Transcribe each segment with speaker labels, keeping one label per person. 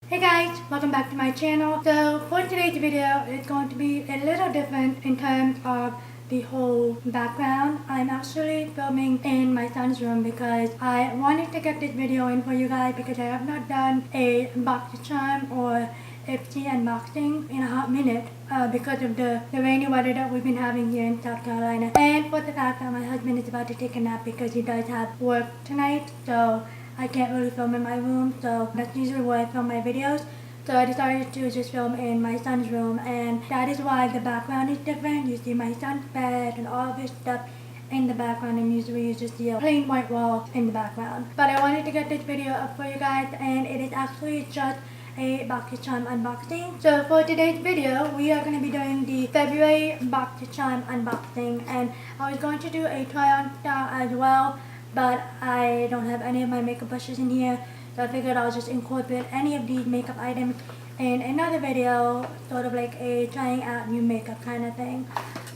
Speaker 1: Hey guys, welcome back to my channel. So for today's video, it's going to be a little different in terms of the whole background. I'm actually filming in my son's room because I wanted to get this video in for you guys because I have not done a Boxycharm or IPSY unboxing in a hot minute because of the rainy weather that we've been having here in South Carolina, and for the fact that my husband is about to take a nap because he does have work tonight, so I can't really film in my room, so that's usually where I film my videos. So I decided to just film in my son's room, and that is why the background is different. You see my son's bed and all of his stuff in the background, and usually you just see a plain white wall in the background. But I wanted to get this video up for you guys, and it is actually just a Boxycharm unboxing. So for today's video, we are going to be doing the February Boxycharm unboxing, and I was going to do a try-on style as well, but I don't have any of my makeup brushes in here, so I figured I'll just incorporate any of these makeup items in another video, sort of like a trying out new makeup kind of thing.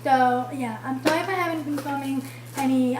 Speaker 1: So yeah, I'm sorry if I haven't been filming any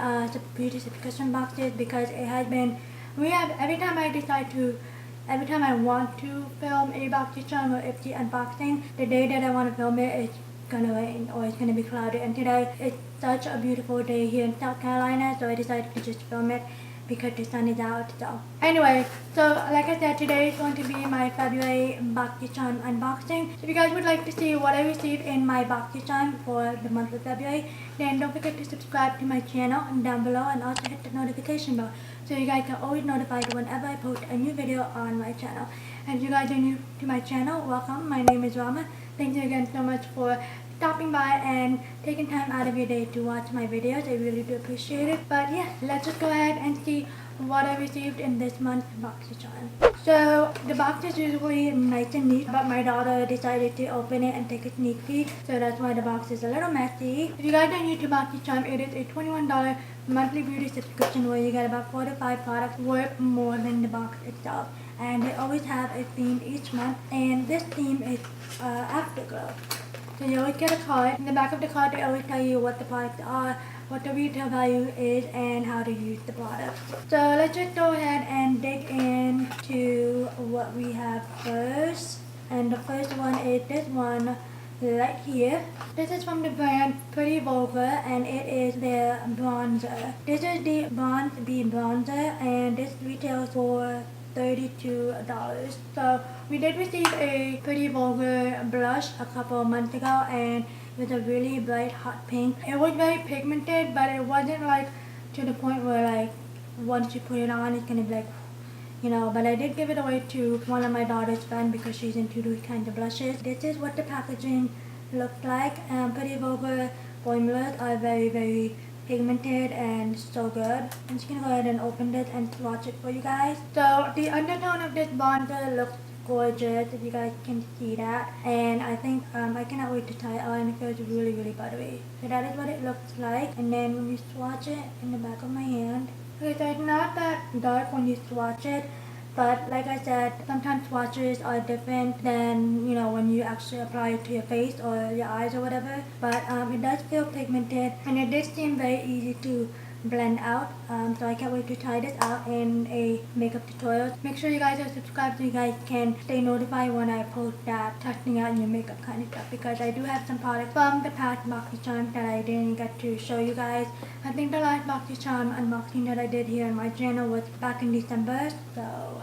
Speaker 1: beauty subscription boxes because it has been, every time I want to film a Boxycharm or IPSY unboxing, the day that I want to film it, it's gonna rain or it's gonna be cloudy. And today, it's such a beautiful day here in South Carolina, so I decided to just film it because the sun is out. So anyway, so like I said, today is going to be my February Boxycharm unboxing. So if you guys would like to see what I received in my Boxycharm for the month of February, then don't forget to subscribe to my channel down below, and also hit the notification bell so you guys are always notified whenever I post a new video on my channel. And if you guys are new to my channel, welcome. My name is Rama. Thank you again so much for stopping by and taking time out of your day to watch my videos. I really do appreciate it. But yeah, let's just go ahead and see what I received in this month's Boxycharm. So the box is usually nice and neat, but my daughter decided to open it and take a sneak peek, so that's why the box is a little messy. If you guys are new to Boxycharm, it is a $21 monthly beauty subscription where you get about 4 to 5 products worth more than the box itself. And they always have a theme each month, and this theme is Afterglow. So you always get a card. In the back of the card, they always tell you what the products are, what the retail value is, and how to use the products. So let's just go ahead and dig into what we have first. And the first one is this one right here. This is from the brand Pretty Vulgar, and it is their bronzer. This is the Bronze Bee bronzer, and this retails for $32. So we did receive a Pretty Vulgar blush a couple of months ago, and it was a really bright hot pink. It was very pigmented, but it wasn't like to the point where like once you put it on it's gonna be like, you know, but I did give it away to one of my daughter's friends because she's into those kinds of blushes. This is what the packaging looks like. Pretty Vulgar formulas are very pigmented and so good. I'm just gonna go ahead and open this and swatch it for you guys. So the undertone of this bronzer looks gorgeous, if you guys can see that, and I think I cannot wait to try it on. It feels really buttery. So that is what it looks like, and then when you swatch it in the back of my hand, okay, so it's not that dark when you swatch it, but like I said, sometimes swatches are different than, you know, when you actually apply it to your face or your eyes or whatever. But it does feel pigmented, and it did seem very easy to blend out. So I can't wait to try this out in a makeup tutorial. Make sure you guys are subscribed so you guys can stay notified when I post that testing out new makeup kind of stuff, because I do have some products from the past Boxycharm that I didn't get to show you guys. I think the last Boxycharm unboxing that I did here on my channel was back in December, so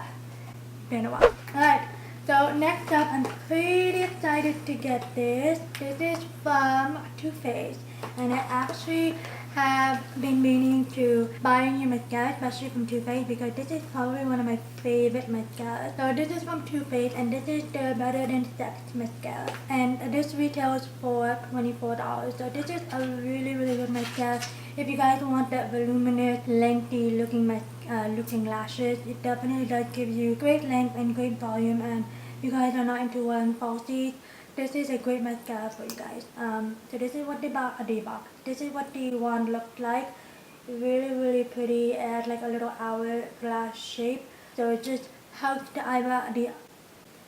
Speaker 1: been a while. Alright, so next up, I'm pretty excited to get this. This is from Too Faced, and I actually have been meaning to buy a new mascara, especially from Too Faced, because this is probably one of my favorite mascaras. So this is from Too Faced, and this is the Better Than Sex mascara, and this retails for $24. So this is a really good mascara. If you guys want that voluminous, lengthy looking lashes, it definitely does give you great length and great volume. And if you guys are not into wearing falsies, this is a great mascara for you guys. So this is what this is what the wand looks like. Really pretty. It has like a little hourglass shape, so it just helps the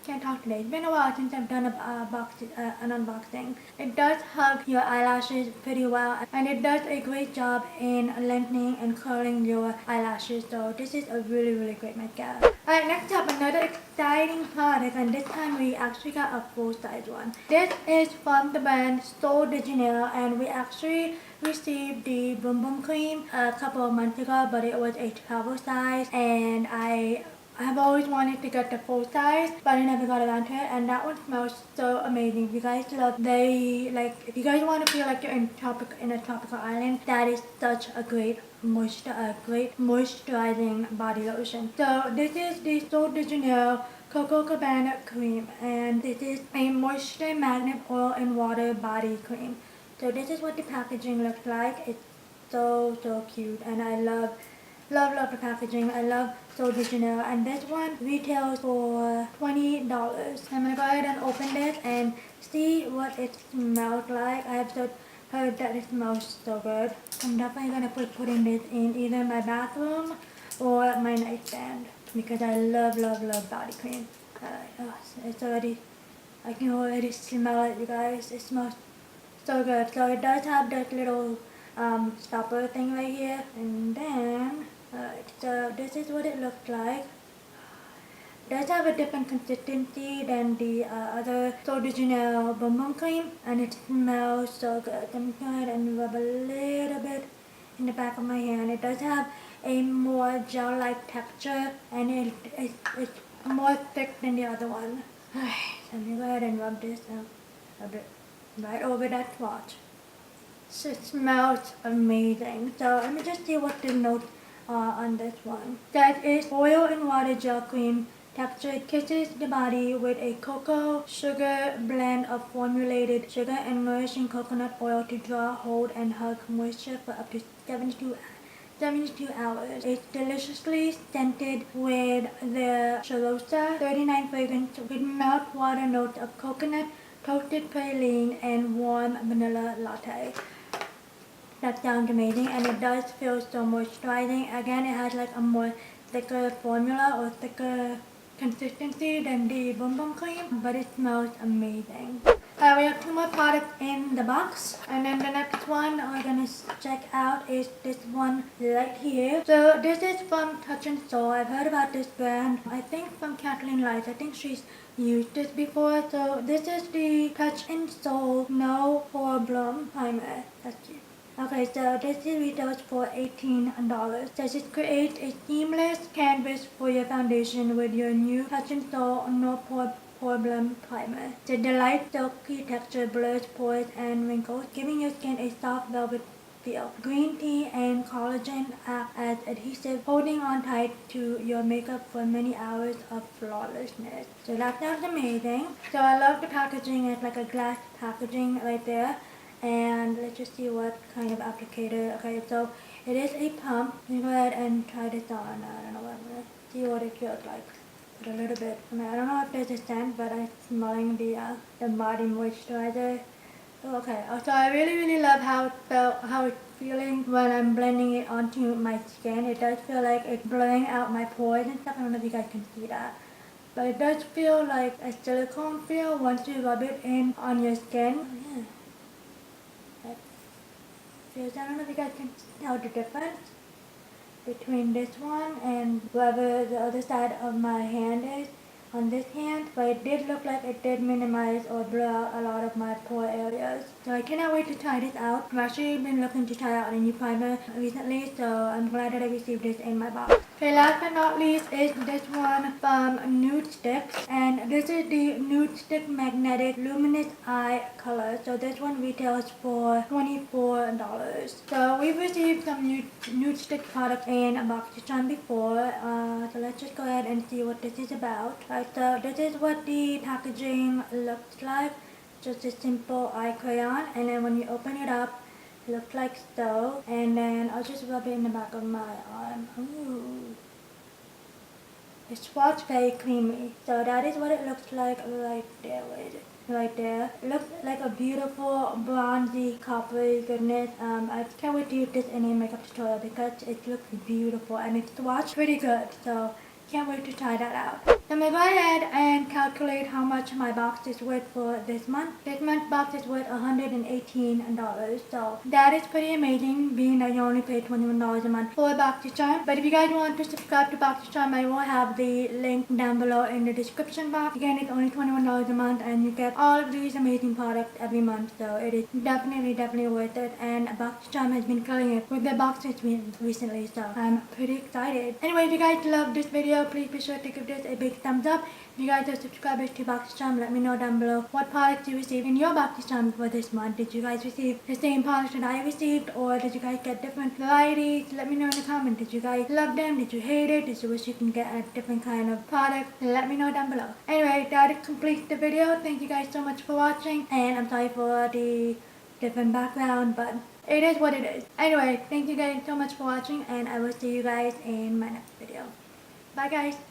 Speaker 1: can't talk today. It's been a while since I've done an unboxing. It does hug your eyelashes pretty well, and it does a great job in lengthening and curling your eyelashes. So this is a really great mascara. Alright, next up, another exciting product, and this time we actually got a full-size one. This is from the brand Sol de Janeiro, and we actually received the Boom Boom Cream a couple of months ago, but it was a travel size, and I've always wanted to get the full size, but I never got around to it, and that one smells so amazing. If you guys love, if you guys want to feel like you're in a tropical island, that is such a great moisturizing body lotion. So this is the Sol de Janeiro Coco Cabana Cream, and this is a moisture magnet oil and water body cream. So this is what the packaging looks like. It's so cute, and I love the packaging. I love Sol de Janeiro, and this one retails for $20. I'm gonna go ahead and open this and see what it smells like. I have heard that it smells so good. I'm definitely gonna put putting this in either my bathroom or my nightstand because I love body cream. It's already, I can already smell it, you guys. It smells so good. So it does have that little stopper thing right here, and then so this is what it looks like. It does have a different consistency than the other Sol de Janeiro Boom Boom Cream, and it smells so good. I'm going to go ahead and rub a little bit in the back of my hand. It does have a more gel-like texture, and it's more thick than the other one. Alright, so I'm going to go ahead and rub this out a bit right over that swatch. So it smells amazing. So let me just see what the notes are on this one. That is oil and water gel cream. Texture kisses the body with a cocoa sugar blend of formulated sugar and nourishing coconut oil to draw, hold, and hug moisture for up to 72 hours. It's deliciously scented with the Charosta 39 fragrance with meltwater notes of coconut, toasted praline, and warm vanilla latte. That sounds amazing, and it does feel so moisturizing. Again, it has like a more thicker formula or thicker consistency than the Boom Boom Cream, but it smells amazing. We have 2 more products in the box, and then the next one we're gonna check out is this one right here. So this is from Touch and Soul. I've heard about this brand, I think from Kathleen Lights. I think she's used this before. So this is the Touch and Soul No Poreblem primer. That's it. Okay, so this retails for $18. Says it creates a seamless canvas for your foundation with your new Touch and Soul No Poreblem primer. The light silky texture blurs pores and wrinkles, giving your skin a soft velvet feel. Green tea and collagen act as adhesive, holding on tight to your makeup for many hours of flawlessness. So that sounds amazing. So I love the packaging. It's like a glass packaging right there. And let's just see what kind of applicator. Okay, so it is a pump. Let me go ahead and try this on. I don't know what I'm gonna see what it feels like. But a little bit. I mean, I don't know if there's a scent, but I'm smelling the body moisturizer. Okay, so I really love how it's feeling when I'm blending it onto my skin. It does feel like it's blurring out my pores and stuff. I don't know if you guys can see that. But it does feel like a silicone feel once you rub it in on your skin. Oh, yeah. I don't know if you guys can tell the difference between this one and whatever the other side of my hand is on this hand, but it did look like it did minimize or blur out a lot of my pore areas. So I cannot wait to try this out. I've actually been looking to try out a new primer recently, so I'm glad that I received this in my box. Okay, last but not least is this one from Nude Steps, and this is the Nude Stick Magnetic Luminous Eye Color. So this one retails for $24. So we've received some Nude Stick products in Boxycharm before, so let's just go ahead and see what this is about. So this is what the packaging looks like. Just a simple eye crayon, and then when you open it up, it looks like so. And then I'll just rub it in the back of my arm. Ooh. It's swatch very creamy. So that is what it looks like right there. Where is it? Right there. It looks like a beautiful bronzy coppery goodness. I can't wait to use this in a makeup tutorial because it looks beautiful and it's swatched pretty good. So can't wait to try that out. So I'm going to go ahead and calculate calculate how much my box is worth for this month. This month's box is worth $118. So that is pretty amazing, being that you only pay $21 a month for Boxycharm. But if you guys want to subscribe to Boxycharm, I will have the link down below in the description box. Again, it's only $21 a month and you get all of these amazing products every month. So it is definitely worth it. And Boxycharm has been killing it with their boxes recently. So I'm pretty excited. Anyway, if you guys love this video, please be sure to give this a big thumbs up. If you guys are subscribers to Boxycharm, let me know down below what products you received in your Boxycharm for this month. Did you guys receive the same products that I received, or did you guys get different varieties? Let me know in the comments. Did you guys love them? Did you hate it? Did you wish you can get a different kind of product? Let me know down below. Anyway, that completes the video. Thank you guys so much for watching, and I'm sorry for the different background, but it is what it is. Anyway, thank you guys so much for watching, and I will see you guys in my next video. Bye guys.